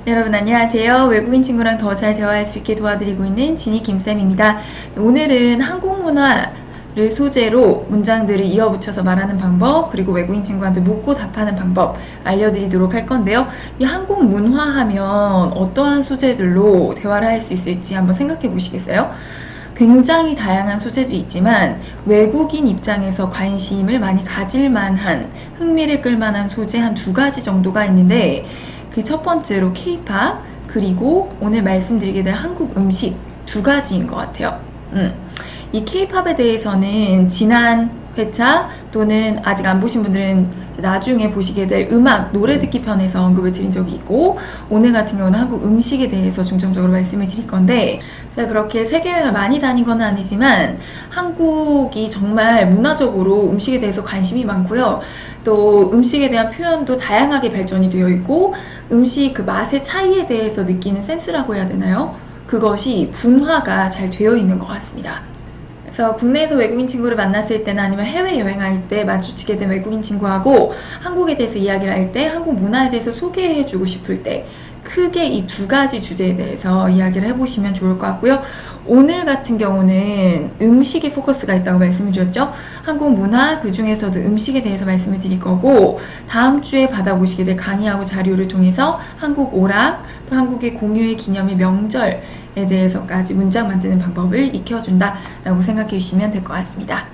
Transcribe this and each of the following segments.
여러분 안녕하세요. 외국인 친구랑 더 잘 대화할 수 있게 도와드리고 있는 지니 김쌤입니다. 오늘은 한국 문화를 소재로 문장들을 이어붙여서 말하는 방법, 그리고 외국인 친구한테 묻고 답하는 방법 알려드리도록 할 건데요. 이 한국 문화 하면 어떠한 소재들로 대화를 할 수 있을지 한번 생각해 보시겠어요? 굉장히 다양한 소재들이 있지만 외국인 입장에서 관심을 많이 가질 만한, 흥미를 끌 만한 소재 한 두 가지 정도가 있는데, 그 첫 번째로 K-pop, 그리고 오늘 말씀드리게 될 한국 음식 두 가지인 것 같아요. 이 K-pop에 대해서는 지난 회차 또는 아직 안 보신 분들은 나중에 보시게 될 음악, 노래 듣기 편에서 언급을 드린 적이 있고, 오늘 같은 경우는 한국 음식에 대해서 중점적으로 말씀을 드릴 건데, 제가 그렇게 세계여행을 많이 다닌 건 아니지만 한국이 정말 문화적으로 음식에 대해서 관심이 많고요. 또 음식에 대한 표현도 다양하게 발전이 되어 있고, 음식 그 맛의 차이에 대해서 느끼는 센스라고 해야 되나요? 그것이 분화가 잘 되어 있는 것 같습니다. 그래서 국내에서 외국인 친구를 만났을 때나 아니면 해외여행할 때 마주치게 된 외국인 친구하고 한국에 대해서 이야기를 할 때, 한국 문화에 대해서 소개해주고 싶을 때 크게 이 두 가지 주제에 대해서 이야기를 해보시면 좋을 것 같고요. 오늘 같은 경우는 음식에 포커스가 있다고 말씀을 드렸죠. 한국 문화, 그 중에서도 음식에 대해서 말씀을 드릴 거고, 다음 주에 받아보시게 될 강의하고 자료를 통해서 한국 오락, 또 한국의 공휴일 기념일 명절에 대해서까지 문장 만드는 방법을 익혀준다 라고 생각해 주시면 될 것 같습니다.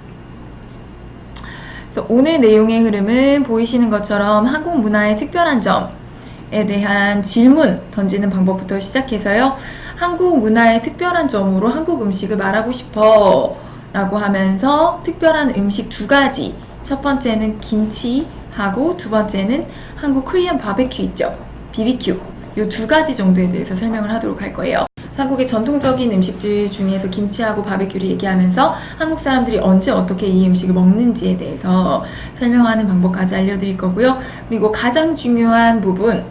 그래서 오늘 내용의 흐름은 보이시는 것처럼 한국 문화의 특별한 점에 대한 질문 던지는 방법부터 시작해서요. 한국 문화의 특별한 점으로 한국 음식을 말하고 싶어 라고 하면서 특별한 음식 두 가지, 첫 번째는 김치하고 두 번째는 한국 코리안 바베큐 있죠, BBQ, 이 두 가지 정도에 대해서 설명을 하도록 할 거예요. 한국의 전통적인 음식들 중에서 김치하고 바베큐를 얘기하면서 한국 사람들이 언제 어떻게 이 음식을 먹는지에 대해서 설명하는 방법까지 알려드릴 거고요. 그리고 가장 중요한 부분,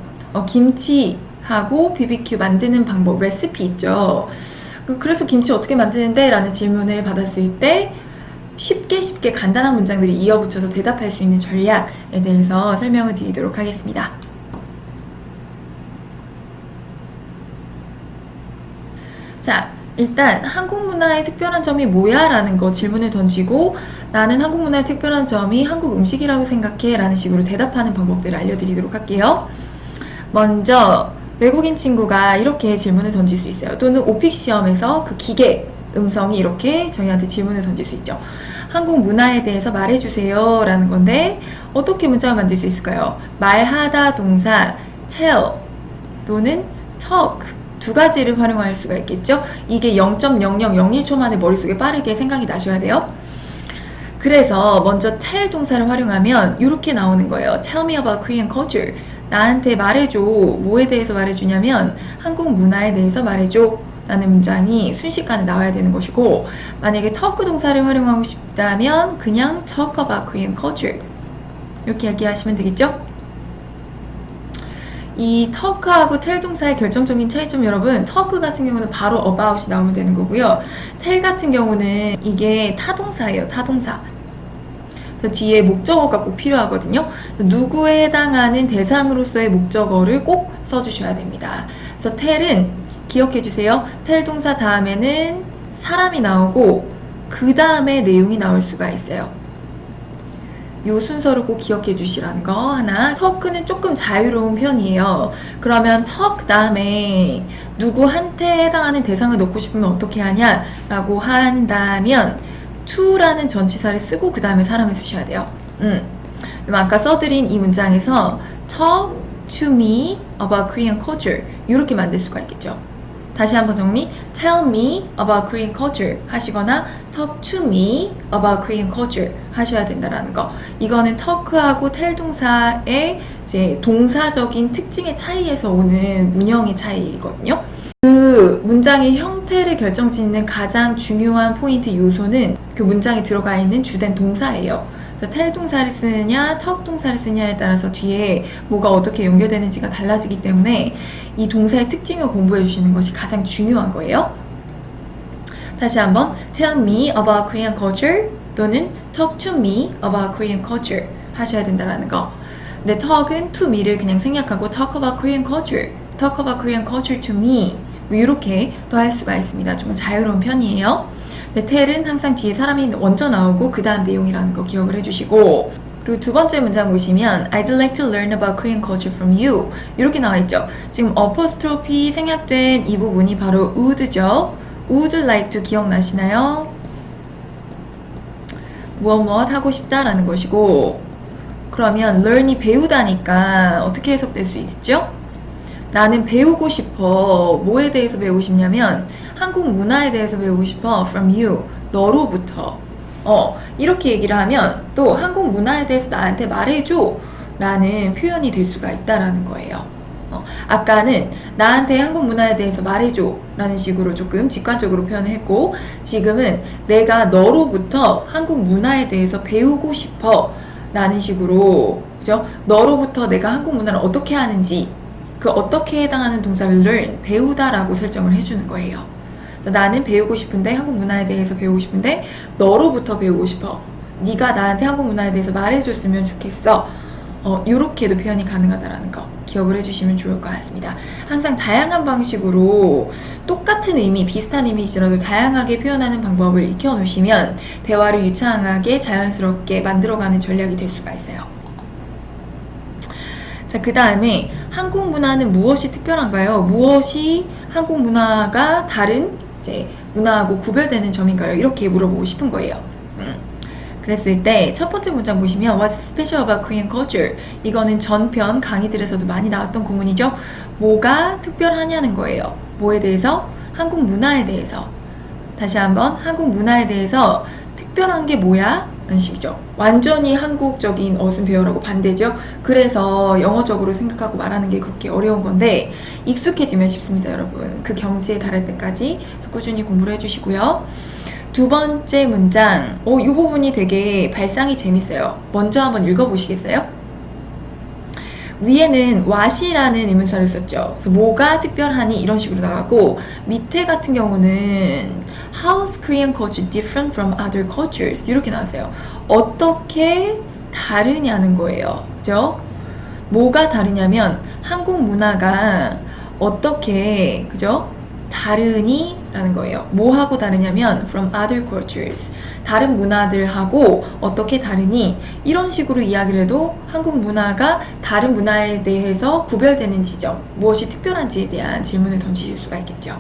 김치하고 BBQ 만드는 방법, 레시피 있죠. 그래서 김치 어떻게 만드는데? 라는 질문을 받았을 때 쉽게 간단한 문장들을 이어붙여서 대답할 수 있는 전략에 대해서 설명을 드리도록 하겠습니다. 자, 일단 한국 문화의 특별한 점이 뭐야? 라는 거 질문을 던지고, 나는 한국 문화의 특별한 점이 한국 음식이라고 생각해 라는 식으로 대답하는 방법들을 알려드리도록 할게요. 먼저 외국인 친구가 이렇게 질문을 던질 수 있어요. 또는 오픽 시험에서 그 기계 음성이 이렇게 저희한테 질문을 던질 수 있죠. 한국 문화에 대해서 말해주세요 라는 건데, 어떻게 문장을 만들 수 있을까요? 말하다 동사 tell 또는 talk 두 가지를 활용할 수가 있겠죠. 이게 0.0001초 만에 머릿속에 빠르게 생각이 나셔야 돼요. 그래서 먼저 tell 동사를 활용하면 이렇게 나오는 거예요. Tell me about Korean culture. 나한테 말해줘. 뭐에 대해서 말해주냐면 한국 문화에 대해서 말해줘 라는 문장이 순식간에 나와야 되는 것이고, 만약에 talk 동사를 활용하고 싶다면 그냥 talk about Korean culture 이렇게 얘기하시면 되겠죠. 이 talk하고 tell 동사의 결정적인 차이점, 여러분, talk 같은 경우는 바로 about이 나오면 되는 거고요. tell 같은 경우는 이게 타동사예요. 타동사. 그래서 뒤에 목적어가 꼭 필요하거든요. 누구에 해당하는 대상으로서의 목적어를 꼭 써주셔야 됩니다. 그래서 tell은 기억해 주세요. tell 동사 다음에는 사람이 나오고 그 다음에 내용이 나올 수가 있어요. 요 순서를 꼭 기억해 주시라는 거 하나. talk는 조금 자유로운 편이에요. 그러면 talk 다음에 누구한테 해당하는 대상을 넣고 싶으면 어떻게 하냐 라고 한다면 to라는 전치사를 쓰고 그 다음에 사람을 쓰셔야 돼요. 그럼 아까 써드린 이 문장에서 talk to me about Korean culture 이렇게 만들 수가 있겠죠. 다시 한번 정리. Tell me about Korean culture 하시거나 talk to me about Korean culture 하셔야 된다라는 거. 이거는 talk하고 tell 동사의 이제 동사적인 특징의 차이에서 오는 문형의 차이거든요. 그 문장의 형태를 결정짓는 가장 중요한 포인트 요소는 그 문장에 들어가 있는 주된 동사예요. 그래서 tell 동사를 쓰느냐, talk 동사를 쓰느냐에 따라서 뒤에 뭐가 어떻게 연결되는지가 달라지기 때문에 이 동사의 특징을 공부해 주시는 것이 가장 중요한 거예요. 다시 한번 tell me about Korean culture 또는 talk to me about Korean culture 하셔야 된다는 거. 근데 talk은 to me를 그냥 생략하고 talk about Korean culture, talk about Korean culture to me. 뭐 이렇게 또 할 수가 있습니다. 좀 자유로운 편이에요. 네, tell은 항상 뒤에 사람이 먼저 나오고 그 다음 내용이라는 거 기억을 해주시고, 그리고 두 번째 문장 보시면 I'd like to learn about Korean culture from you 이렇게 나와 있죠. 지금 어퍼스트로피 생략된 이 부분이 바로 would죠. would like to 기억나시나요? 무엇 하고 싶다라는 것이고, 그러면 learn이 배우다니까 어떻게 해석될 수 있죠? 나는 배우고 싶어. 뭐에 대해서 배우고 싶냐면 한국 문화에 대해서 배우고 싶어. From you. 너로부터. 이렇게 얘기를 하면 또 한국 문화에 대해서 나한테 말해줘 라는 표현이 될 수가 있다라는 거예요. 아까는 나한테 한국 문화에 대해서 말해줘 라는 식으로 조금 직관적으로 표현을 했고, 지금은 내가 너로부터 한국 문화에 대해서 배우고 싶어 라는 식으로, 그죠? 너로부터 내가 한국 문화를 어떻게 하는지, 그 어떻게 해당하는 동사를 learn, 배우다라고 설정을 해주는 거예요. 나는 배우고 싶은데, 한국 문화에 대해서 배우고 싶은데 너로부터 배우고 싶어. 네가 나한테 한국 문화에 대해서 말해줬으면 좋겠어. 이렇게도 표현이 가능하다라는 거 기억을 해주시면 좋을 것 같습니다. 항상 다양한 방식으로 똑같은 의미, 비슷한 의미이지라도 다양하게 표현하는 방법을 익혀놓으시면 대화를 유창하게 자연스럽게 만들어가는 전략이 될 수가 있어요. 자, 그 다음에 한국 문화는 무엇이 특별한가요? 무엇이 한국 문화가 다른 이제 문화하고 구별되는 점인가요? 이렇게 물어보고 싶은 거예요. 그랬을 때 첫 번째 문장 보시면 What's special about Korean culture? 이거는 전편 강의들에서도 많이 나왔던 구문이죠. 뭐가 특별하냐는 거예요. 뭐에 대해서? 한국 문화에 대해서. 다시 한번 한국 문화에 대해서 특별한 게 뭐야? 라는 식이죠. 완전히 한국적인 어순 배우라고 반대죠. 그래서 영어적으로 생각하고 말하는 게 그렇게 어려운 건데 익숙해지면 쉽습니다, 여러분. 그 경지에 달할 때까지 꾸준히 공부를 해주시고요. 두 번째 문장, 이 부분이 되게 발상이 재밌어요. 먼저 한번 읽어보시겠어요? 위에는 what이라는 의문사를 썼죠. 그래서 뭐가 특별하니 이런 식으로 나가고, 밑에 같은 경우는 How's Korean culture different from other cultures? 이렇게 나왔어요. 어떻게 다르냐는 거예요. 그죠? 뭐가 다르냐면 한국 문화가 어떻게, 그죠? 다르니? 라는 거예요. 뭐하고 다르냐면 from other cultures. 다른 문화들하고 어떻게 다르니? 이런 식으로 이야기를 해도 한국 문화가 다른 문화에 대해서 구별되는 지점, 무엇이 특별한지에 대한 질문을 던지실 수가 있겠죠.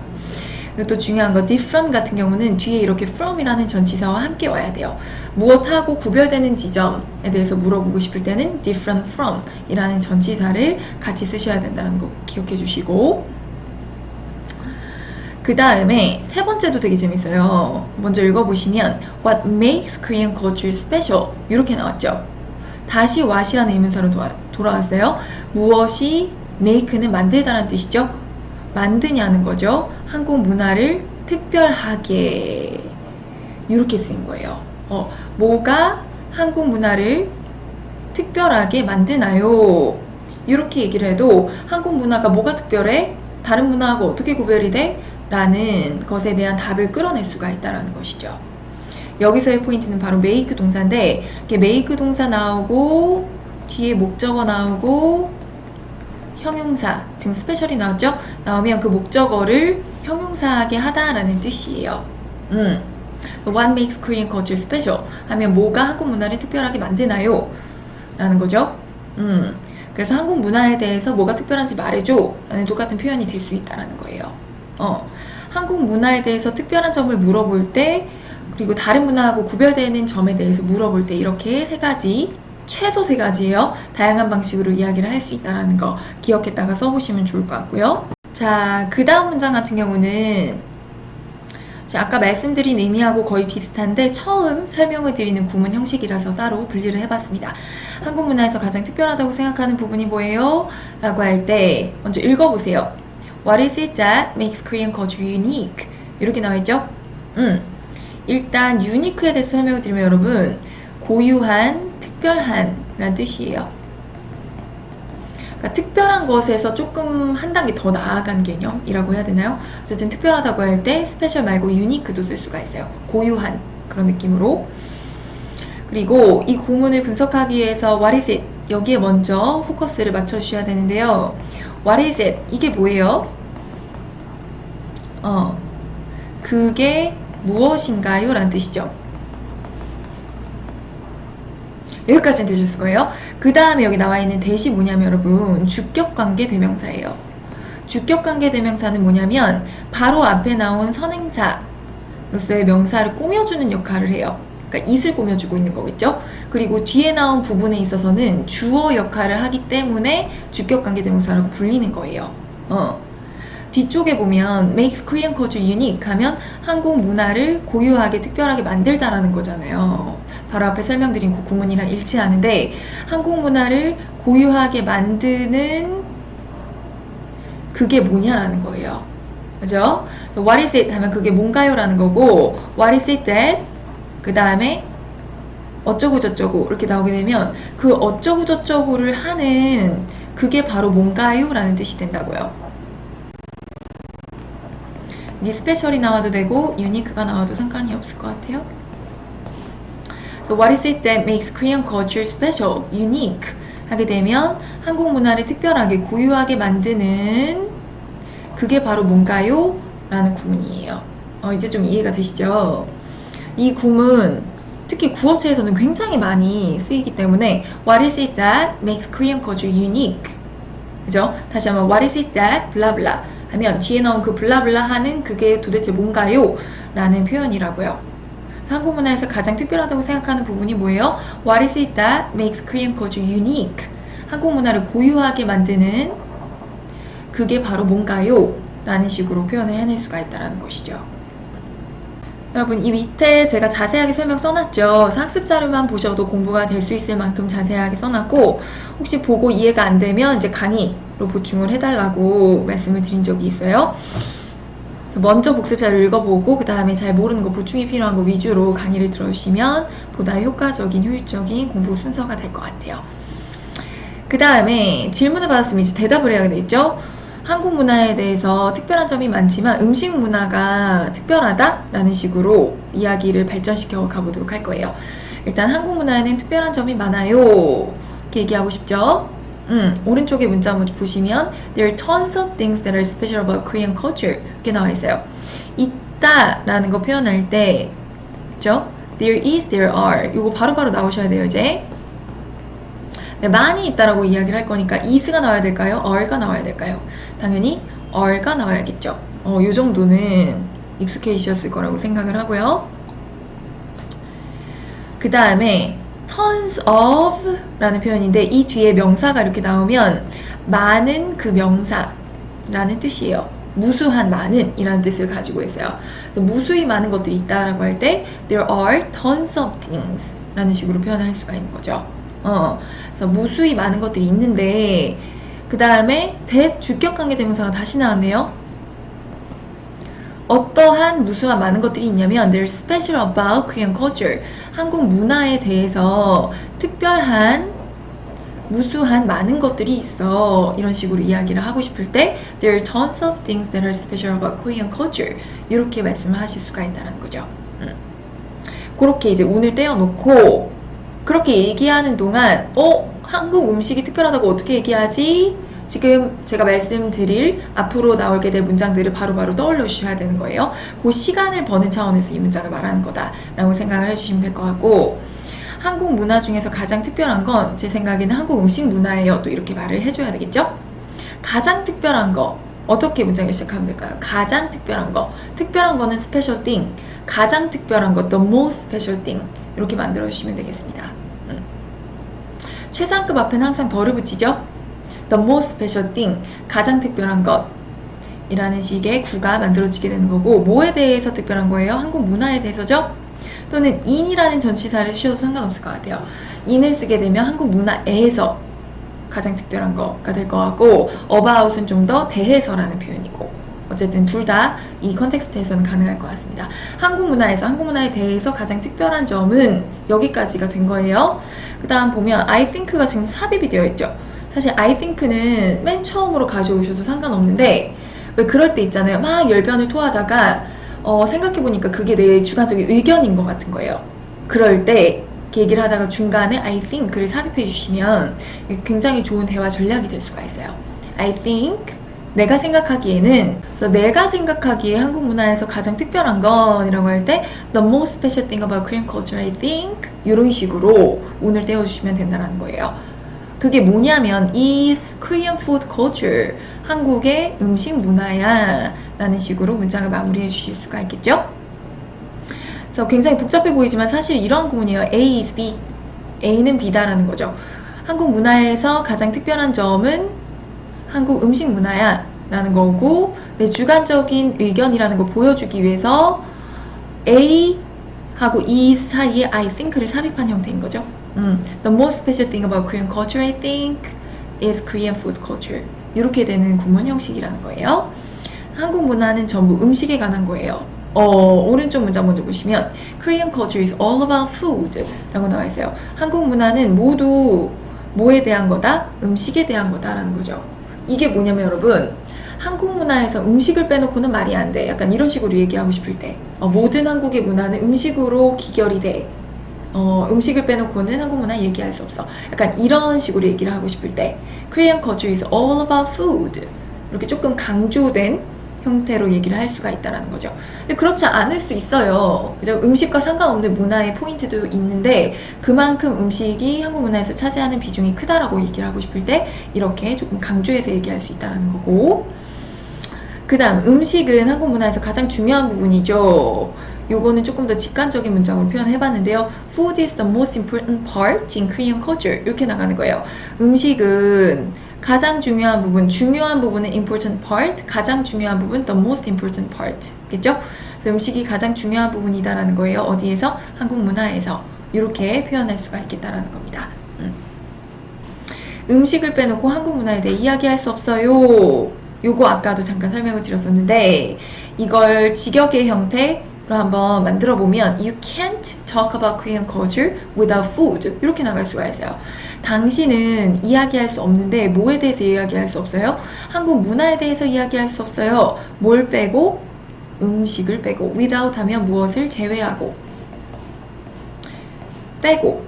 그리고 또 중요한 거 different 같은 경우는 뒤에 이렇게 from이라는 전치사와 함께 와야 돼요. 무엇하고 구별되는 지점에 대해서 물어보고 싶을 때는 different from 이라는 전치사를 같이 쓰셔야 된다는 거 기억해 주시고, 그 다음에 세 번째도 되게 재밌어요. 먼저 읽어보시면 What makes Korean culture special? 이렇게 나왔죠. 다시 what이라는 의문사로 돌아왔어요. 무엇이 make는 만들다라는 뜻이죠. 만드냐는 거죠. 한국 문화를 특별하게 이렇게 쓰인 거예요. 뭐가 한국 문화를 특별하게 만드나요? 이렇게 얘기를 해도 한국 문화가 뭐가 특별해? 다른 문화하고 어떻게 구별이 돼? 라는 것에 대한 답을 끌어낼 수가 있다는 것이죠. 여기서의 포인트는 바로 make 동사인데, 이렇게 make 동사 나오고 뒤에 목적어 나오고 형용사, 지금 스페셜이 나왔죠? 나오면 그 목적어를 형용사하게 하다라는 뜻이에요. What makes Korean culture special? 하면 뭐가 한국 문화를 특별하게 만드나요? 라는 거죠. 그래서 한국 문화에 대해서 뭐가 특별한지 말해줘 라는 똑같은 표현이 될 수 있다는 거예요. 한국 문화에 대해서 특별한 점을 물어볼 때, 그리고 다른 문화하고 구별되는 점에 대해서 물어볼 때 이렇게 세 가지, 최소 세 가지예요. 다양한 방식으로 이야기를 할 수 있다는 거 기억했다가 써보시면 좋을 것 같고요. 자, 그 다음 문장 같은 경우는 아까 말씀드린 의미하고 거의 비슷한데 처음 설명을 드리는 구문 형식이라서 따로 분리를 해봤습니다. 한국 문화에서 가장 특별하다고 생각하는 부분이 뭐예요? 라고 할 때 먼저 읽어보세요. What is it that makes Korean culture unique? 이렇게 나와있죠? 일단 unique에 대해서 설명을 드리면 여러분, 고유한, 특별한 라는 뜻이에요. 그러니까 특별한 것에서 조금 한 단계 더 나아간 개념이라고 해야 되나요? 어쨌든 특별하다고 할 때 스페셜 말고 unique도 쓸 수가 있어요. 고유한 그런 느낌으로. 그리고 이 구문을 분석하기 위해서 what is it? 여기에 먼저 포커스를 맞춰주셔야 되는데요. What is it? 이게 뭐예요? 그게 무엇인가요? 라는 뜻이죠. 여기까지는 되셨을 거예요. 그 다음에 여기 나와 있는 대시 뭐냐면 여러분, 주격관계 대명사예요. 주격관계 대명사는 뭐냐면 바로 앞에 나온 선행사로서의 명사를 꾸며주는 역할을 해요. 그러니까 it을 꾸며주고 있는 거겠죠. 그리고 뒤에 나온 부분에 있어서는 주어 역할을 하기 때문에 주격관계 대명사라고 불리는 거예요. 뒤쪽에 보면 makes Korean culture unique 하면 한국 문화를 고유하게 특별하게 만들다라는 거잖아요. 바로 앞에 설명드린 그 구문이랑 일치하는데 한국 문화를 고유하게 만드는 그게 뭐냐라는 거예요. 그죠? What is it? 하면 그게 뭔가요? 라는 거고 What is it that? 그 다음에 어쩌고 저쩌고 이렇게 나오게 되면 그 어쩌고 저쩌고를 하는 그게 바로 뭔가요? 라는 뜻이 된다고요. 이게 스페셜이 나와도 되고 유니크가 나와도 상관이 없을 것 같아요. So what is it that makes Korean culture special, unique? 하게 되면 한국 문화를 특별하게 고유하게 만드는 그게 바로 뭔가요? 라는 구문이에요. 이제 좀 이해가 되시죠? 이 구문 특히 구어체에서는 굉장히 많이 쓰이기 때문에 What is it that makes Korean culture unique? 그죠? 다시 한번 What is it that blah blah 하면 뒤에 나온 그 블라블라 하는 그게 도대체 뭔가요? 라는 표현이라고요. 한국 문화에서 가장 특별하다고 생각하는 부분이 뭐예요? What is it that makes Korean culture unique? 한국 문화를 고유하게 만드는 그게 바로 뭔가요? 라는 식으로 표현을 해낼 수가 있다는 것이죠. 여러분 이 밑에 제가 자세하게 설명 써놨죠. 학습 자료만 보셔도 공부가 될 수 있을 만큼 자세하게 써놨고 혹시 보고 이해가 안 되면 이제 강의로 보충을 해달라고 말씀을 드린 적이 있어요. 먼저 복습 자료 읽어보고 그 다음에 잘 모르는 거 보충이 필요한 거 위주로 강의를 들어주시면 보다 효과적인 효율적인 공부 순서가 될 것 같아요. 그 다음에 질문을 받았으면 이제 대답을 해야 되겠죠. 한국 문화에 대해서 특별한 점이 많지만 음식 문화가 특별하다라는 식으로 이야기를 발전시켜 가보도록 할 거예요. 일단 한국 문화에는 특별한 점이 많아요. 이렇게 얘기하고 싶죠? 오른쪽에 문자 한번 보시면 There are tons of things that are special about Korean culture 이렇게 나와 있어요. 있다라는 거 표현할 때 그죠? There is, there are 이거 바로바로 나오셔야 돼요 이제. 네, 많이 있다라고 이야기를 할 거니까 is가 나와야 될까요? are가 나와야 될까요? 당연히 are가 나와야겠죠. 요 정도는 익숙해지셨을 거라고 생각을 하고요. 그 다음에 tons of 라는 표현인데 이 뒤에 명사가 이렇게 나오면 많은 그 명사라는 뜻이에요. 무수한 많은 이라는 뜻을 가지고 있어요. 무수히 많은 것들이 있다라고 할 때 there are tons of things 라는 식으로 표현할 수가 있는 거죠. 그래서 무수히 많은 것들이 있는데 그 다음에 주격관계 대명사가 다시 나왔네요. 어떠한 무수한 많은 것들이 있냐면 They're special about Korean culture. 한국 문화에 대해서 특별한 무수한 많은 것들이 있어. 이런 식으로 이야기를 하고 싶을 때 There are tons of things that are special about Korean culture. 이렇게 말씀하실 수가 있다는 거죠. 그렇게 이제 운을 떼어놓고 그렇게 얘기하는 동안 한국 음식이 특별하다고 어떻게 얘기하지? 지금 제가 말씀드릴 앞으로 나오게 될 문장들을 바로바로 떠올려 주셔야 되는 거예요. 그 시간을 버는 차원에서 이 문장을 말하는 거다라고 생각을 해주시면 될 것 같고 한국 문화 중에서 가장 특별한 건 제 생각에는 한국 음식 문화예요. 또 이렇게 말을 해줘야 되겠죠? 가장 특별한 거 어떻게 문장을 시작하면 될까요? 가장 특별한 거 특별한 거는 special thing 가장 특별한 것 the most special thing 이렇게 만들어 주시면 되겠습니다. 최상급 앞에는 항상 덜을 붙이죠? The most special thing, 가장 특별한 것 이라는 식의 구가 만들어지게 되는 거고 뭐에 대해서 특별한 거예요? 한국 문화에 대해서죠? 또는 in이라는 전치사를 쓰셔도 상관없을 것 같아요. in을 쓰게 되면 한국 문화에서 가장 특별한 거가 될 것 같고 about은 좀 더 대해서라는 표현이고 어쨌든 둘 다 이 컨텍스트에서는 가능할 것 같습니다. 한국 문화에서 한국 문화에 대해서 가장 특별한 점은 여기까지가 된 거예요. 그 다음 보면 I think가 지금 삽입이 되어 있죠. 사실 I think는 맨 처음으로 가져오셔도 상관없는데 왜 그럴 때 있잖아요. 막 열변을 토하다가 생각해보니까 그게 내 주관적인 의견인 것 같은 거예요. 그럴 때 얘기를 하다가 중간에 I think를 삽입해 주시면 굉장히 좋은 대화 전략이 될 수가 있어요. I think 내가 생각하기에는, 그래서 내가 생각하기에 한국 문화에서 가장 특별한 건이라고 할 때 the most special thing about Korean culture I think 이런 식으로 운을 떼어주시면 된다는 거예요. 그게 뭐냐면 is Korean food culture 한국의 음식 문화야 라는 식으로 문장을 마무리해 주실 수가 있겠죠. 그래서 굉장히 복잡해 보이지만 사실 이런 구문이에요. A is B, A는 B다라는 거죠. 한국 문화에서 가장 특별한 점은 한국 음식 문화야 라는 거고, 내 주관적인 의견이라는 걸 보여주기 위해서 A 하고 is 사이에 I think를 삽입한 형태인 거죠. The most special thing about Korean culture I think is Korean food culture. 이렇게 되는 구문 형식이라는 거예요. 한국 문화는 전부 음식에 관한 거예요. 오른쪽 문장 먼저 보시면 Korean culture is all about food 라고 나와 있어요. 한국 문화는 모두 뭐에 대한 거다? 음식에 대한 거다 라는 거죠. 이게 뭐냐면 여러분, 한국 문화에서 음식을 빼놓고는 말이 안 돼. 약간 이런 식으로 얘기하고 싶을 때 모든 한국의 문화는 음식으로 기결이 돼. 음식을 빼놓고는 한국 문화 얘기할 수 없어. 약간 이런 식으로 얘기를 하고 싶을 때 Korean culture is all about food 이렇게 조금 강조된 형태로 얘기를 할 수가 있다는 거죠. 근데 그렇지 않을 수 있어요. 그죠? 음식과 상관없는 문화의 포인트도 있는데 그만큼 음식이 한국 문화에서 차지하는 비중이 크다라고 얘기를 하고 싶을 때 이렇게 조금 강조해서 얘기할 수 있다는 거고, 그 다음 음식은 한국 문화에서 가장 중요한 부분이죠. 요거는 조금 더 직관적인 문장으로 표현해봤는데요. Food is the most important part in Korean culture 이렇게 나가는 거예요. 음식은 가장 중요한 부분, 중요한 부분은 important part, 가장 중요한 부분 the most important part 겠죠? 그래서 음식이 가장 중요한 부분이다라는 거예요. 어디에서? 한국 문화에서 이렇게 표현할 수가 있겠다라는 겁니다. 음식을 빼놓고 한국 문화에 대해 이야기할 수 없어요. 요거 아까도 잠깐 설명을 드렸었는데 이걸 직역의 형태로 한번 만들어 보면 You can't talk about Korean culture without food 이렇게 나갈 수가 있어요. 당신은 이야기할 수 없는데 뭐에 대해서 이야기할 수 없어요? 한국 문화에 대해서 이야기할 수 없어요. 뭘 빼고? 음식을 빼고. without 하면 무엇을 제외하고 빼고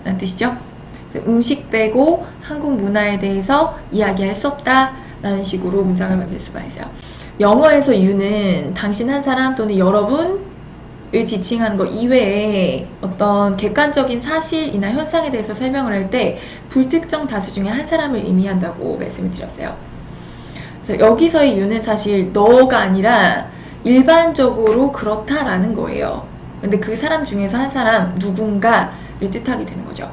라는 뜻이죠. 음식 빼고 한국 문화에 대해서 이야기할 수 없다 라는 식으로 문장을 만들 수가 있어요. 영어에서 you는 당신 한 사람 또는 여러분을 지칭하는 것 이외에 어떤 객관적인 사실이나 현상에 대해서 설명을 할 때 불특정 다수 중에 한 사람을 의미한다고 말씀을 드렸어요. 그래서 여기서의 you는 사실 너가 아니라 일반적으로 그렇다라는 거예요. 근데 그 사람 중에서 한 사람 누군가를 뜻하게 되는 거죠.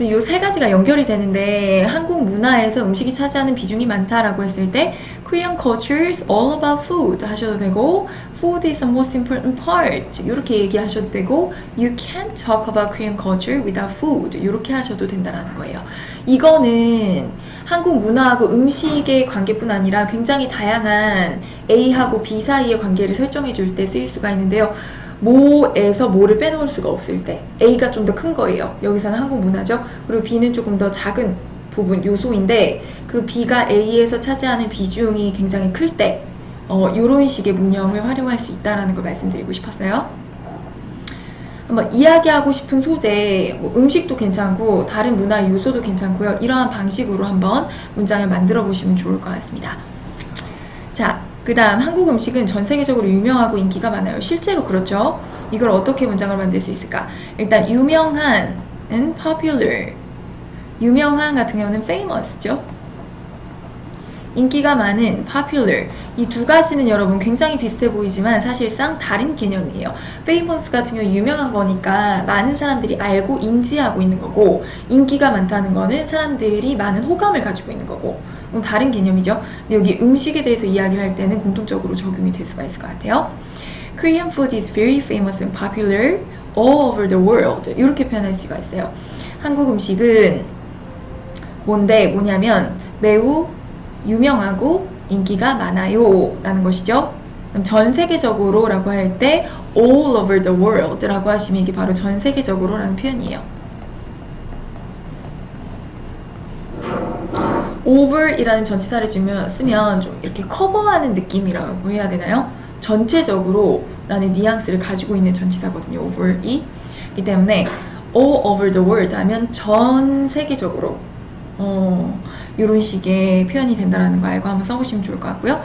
이 세 가지가 연결이 되는데 한국 문화에서 음식이 차지하는 비중이 많다라고 했을 때 Korean culture is all about food 하셔도 되고 food is the most important part 이렇게 얘기하셔도 되고 You can't talk about Korean culture without food 이렇게 하셔도 된다는 거예요. 이거는 한국 문화하고 음식의 관계뿐 아니라 굉장히 다양한 A하고 B 사이의 관계를 설정해 줄 때 쓰일 수가 있는데요. 뭐에서 뭐를 빼놓을 수가 없을 때 A가 좀 더 큰 거예요. 여기서는 한국 문화죠. 그리고 B는 조금 더 작은 부분, 요소인데 그 B가 A에서 차지하는 비중이 굉장히 클 때 이런 식의 문형을 활용할 수 있다는 걸 말씀드리고 싶었어요. 한번 이야기하고 싶은 소재, 뭐 음식도 괜찮고 다른 문화 요소도 괜찮고요. 이러한 방식으로 한번 문장을 만들어 보시면 좋을 것 같습니다. 자, 그 다음 한국 음식은 전 세계적으로 유명하고 인기가 많아요. 실제로 그렇죠. 이걸 어떻게 문장을 만들 수 있을까? 일단 유명한은 popular, 유명한 같은 경우는 famous죠. 인기가 많은 popular, 이 두 가지는 여러분 굉장히 비슷해 보이지만 사실상 다른 개념이에요. famous 같은 경우 유명한 거니까 많은 사람들이 알고 인지하고 있는 거고, 인기가 많다는 거는 사람들이 많은 호감을 가지고 있는 거고, 다른 개념이죠. 근데 여기 음식에 대해서 이야기를 할 때는 공통적으로 적용이 될 수가 있을 것 같아요. Korean food is very famous and popular all over the world 이렇게 표현할 수가 있어요. 한국 음식은 뭐냐면 매우 유명하고 인기가 많아요 라는 것이죠. 전 세계적으로 라고 할 때 all over the world 라고 하시면 이게 바로 전 세계적으로 라는 표현이에요. over 이라는 전치사를 쓰면 좀 이렇게 커버하는 느낌이라고 해야 되나요? 전체적으로 라는 뉘앙스를 가지고 있는 전치사거든요. over이. 이 때문에 all over the world 하면 전 세계적으로 이런 식의 표현이 된다는 거 알고 한번 써보시면 좋을 것 같고요.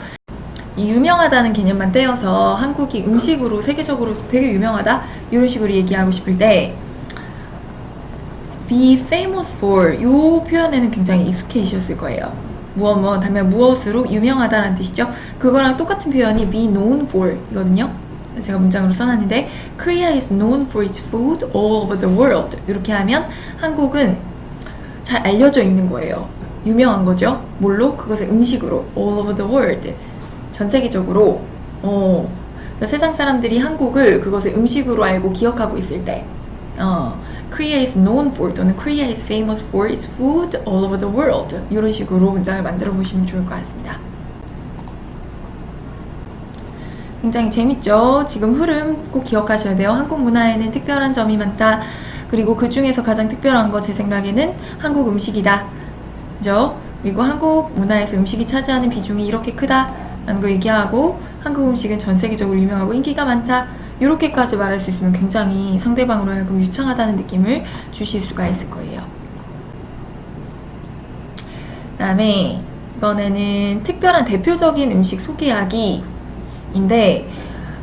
이 유명하다는 개념만 떼어서 한국이 음식으로 세계적으로 되게 유명하다 이런 식으로 얘기하고 싶을 때 be famous for 이 표현에는 굉장히 익숙해지셨을 거예요. 무엇 하면 무엇으로 유명하다라는 뜻이죠. 그거랑 똑같은 표현이 be known for 이거든요. 제가 문장으로 써놨는데 Korea is known for its food all over the world. 이렇게 하면 한국은 잘 알려져 있는 거예요. 유명한 거죠. 뭘로? 그것의 음식으로 all over the world. 전 세계적으로 세상 사람들이 한국을 그것의 음식으로 알고 기억하고 있을 때 Korea is known for 또는 Korea is famous for its food all over the world 이런 식으로 문장을 만들어 보시면 좋을 것 같습니다. 굉장히 재밌죠? 지금 흐름 꼭 기억하셔야 돼요. 한국 문화에는 특별한 점이 많다. 그리고 그 중에서 가장 특별한 거 제 생각에는 한국 음식이다. 그죠? 그리고 한국 문화에서 음식이 차지하는 비중이 이렇게 크다 라는 거 얘기하고 한국 음식은 전 세계적으로 유명하고 인기가 많다. 이렇게까지 말할 수 있으면 굉장히 상대방으로 하여금 유창하다는 느낌을 주실 수가 있을 거예요. 그 다음에 이번에는 특별한 대표적인 음식 소개하기인데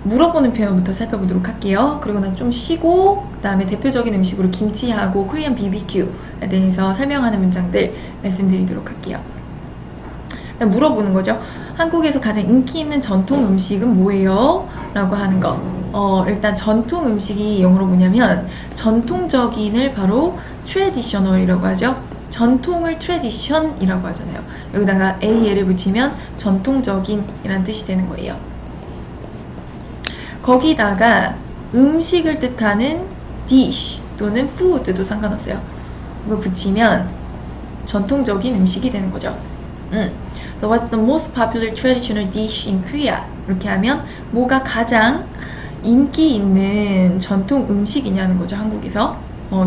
물어보는 표현부터 살펴보도록 할게요. 그리고 난 좀 쉬고 그 다음에 대표적인 음식으로 김치하고 코리안 BBQ에 대해서 설명하는 문장들 말씀드리도록 할게요. 물어보는 거죠. 한국에서 가장 인기 있는 전통 음식은 뭐예요? 라고 하는 거. 일단 전통 음식이 영어로 뭐냐면 전통적인을 바로 traditional이라고 하죠. 전통을 tradition이라고 하잖아요. 여기다가 AL을 붙이면 전통적인이란 뜻이 되는 거예요. 거기다가 음식을 뜻하는 dish 또는 food도 상관없어요. 이걸 붙이면 전통적인 음식이 되는 거죠. So what's the most popular traditional dish in Korea? 이렇게 하면 뭐가 가장 인기 있는 전통 음식이냐는 거죠, 한국에서.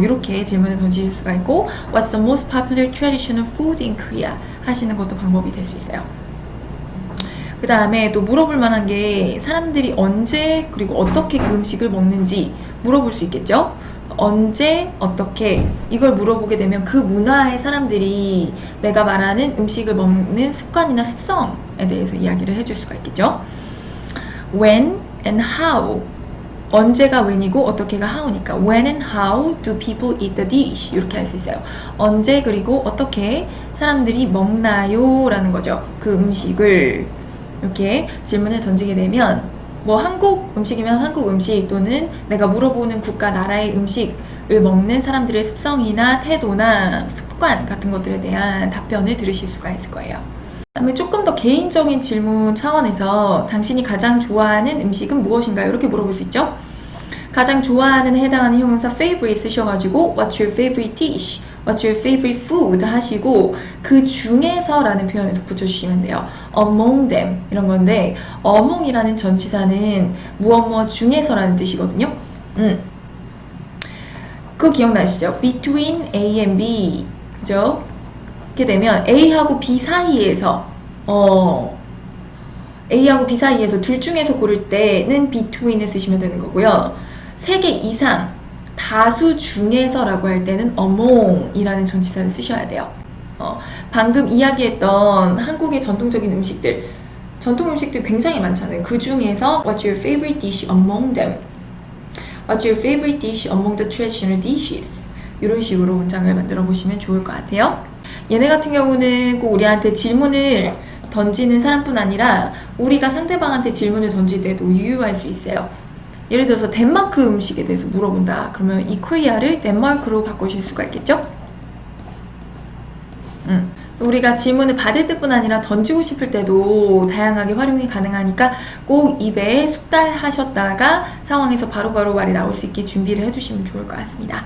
이렇게 질문을 던질 수가 있고 What's the most popular traditional food in Korea? 하시는 것도 방법이 될 수 있어요. 그 다음에 또 물어볼 만한 게 사람들이 언제 그리고 어떻게 그 음식을 먹는지 물어볼 수 있겠죠? 언제 어떻게 이걸 물어보게 되면 그 문화의 사람들이 내가 말하는 음식을 먹는 습관이나 습성에 대해서 이야기를 해줄 수가 있겠죠. When and how 언제가 when이고 어떻게가 how니까 When and how do people eat the dish 이렇게 할 수 있어요. 언제 그리고 어떻게 사람들이 먹나요? 라는 거죠. 그 음식을 이렇게 질문을 던지게 되면 뭐 한국 음식이면 한국 음식 또는 내가 물어보는 국가 나라의 음식을 먹는 사람들의 습성이나 태도나 습관 같은 것들에 대한 답변을 들으실 수가 있을 거예요. 그다음에 조금 더 개인적인 질문 차원에서 당신이 가장 좋아하는 음식은 무엇인가요? 이렇게 물어볼 수 있죠. 가장 좋아하는 해당하는 형용사 favorite 쓰셔가지고 What's your favorite dish? What's your favorite food? 하시고 그 중에서 라는 표현을 덧붙여주시면 돼요. Among them 이런 건데 among이라는 전치사는 무엇 중에서 라는 뜻이거든요. 그거 기억나시죠? Between A and B 그죠? 이렇게 되면 A하고 B 사이에서 A하고 B 사이에서 둘 중에서 고를 때는 between을 쓰시면 되는 거고요. 3개 이상 다수 중에서 라고 할 때는 among 이라는 전치사를 쓰셔야 돼요. 방금 이야기했던 한국의 전통적인 음식들 전통 음식들 굉장히 많잖아요. 그 중에서 What's your favorite dish among them? What's your favorite dish among the traditional dishes? 이런 식으로 문장을 만들어 보시면 좋을 것 같아요. 얘네 같은 경우는 꼭 우리한테 질문을 던지는 사람뿐 아니라 우리가 상대방한테 질문을 던질 때도 유효할 수 있어요. 예를 들어서 덴마크 음식에 대해서 물어본다. 그러면 이 코리아를 덴마크로 바꾸실 수가 있겠죠? 우리가 질문을 받을 때뿐 아니라 던지고 싶을 때도 다양하게 활용이 가능하니까 꼭 입에 숙달하셨다가 상황에서 바로바로 말이 나올 수 있게 준비를 해주시면 좋을 것 같습니다.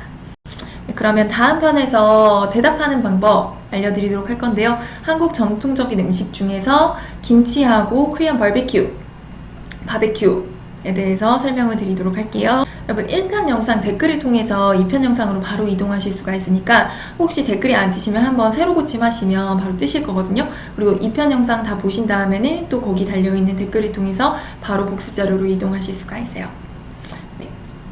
그러면 다음 편에서 대답하는 방법 알려드리도록 할 건데요. 한국 전통적인 음식 중에서 김치하고 코리안 바베큐에 대해서 설명을 드리도록 할게요. 여러분 1편 영상 댓글을 통해서 2편 영상으로 바로 이동하실 수가 있으니까 혹시 댓글이 안 뜨시면 한번 새로 고침하시면 바로 뜨실 거거든요. 그리고 2편 영상 다 보신 다음에는 또 거기 달려있는 댓글을 통해서 바로 복습 자료로 이동하실 수가 있어요.